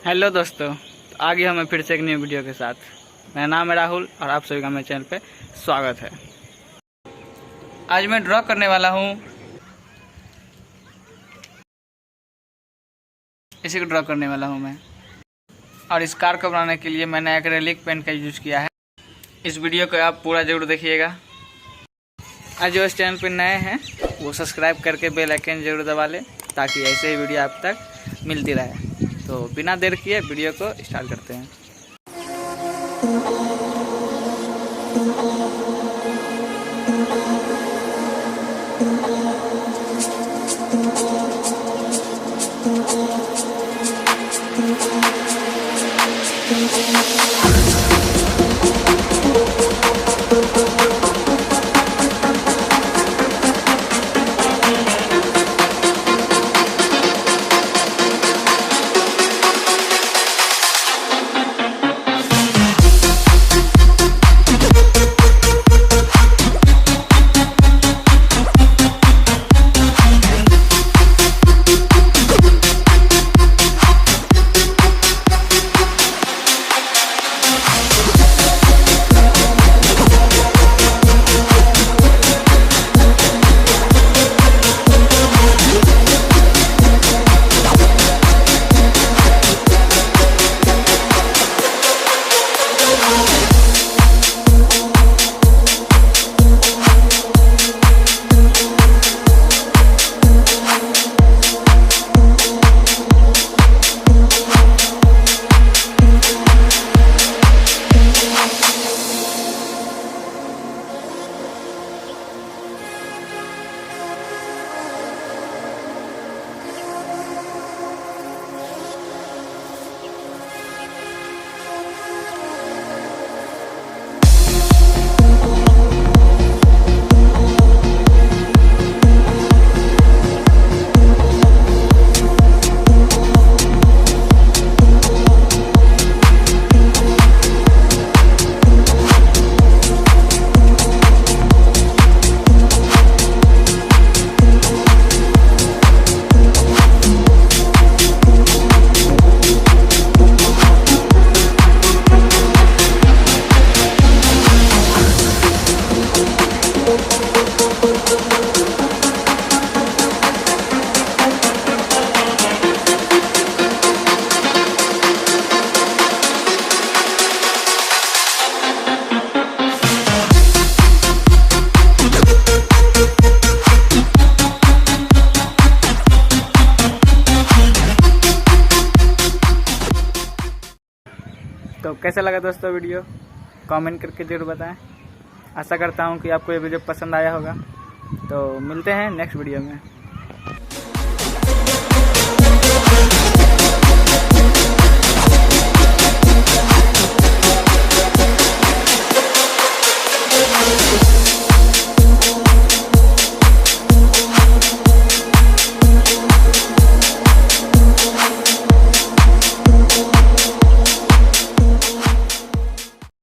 Hello दोस्तों, आ गया मैं फिर से एक न्यू वीडियो के साथ। मेरा नाम है राहुल और आप सभी का मेरे चैनल पे स्वागत है। आज मैं ड्रॉ करने वाला हूँ, इसी को ड्रॉ करने वाला हूँ मैं। और इस कार को बनाने के लिए मैंने एक्रेलिक पेन का यूज किया है। इस वीडियो को आप पूरा जरूर देखिएगा। आज जो इस चैनल पे नए हैं वो सब्सक्राइब करके बेल आइकन जरूर दबा लें, ताकि ऐसे ही वीडियो आप तक मिलती रहे। तो बिना देर किए वीडियो को स्टार्ट करते हैं। तो कैसा लगा दोस्तों वीडियो, कमेंट करके जरूर बताएं। आशा करता हूं कि आपको ये वीडियो पसंद आया होगा। तो मिलते हैं नेक्स्ट वीडियो में।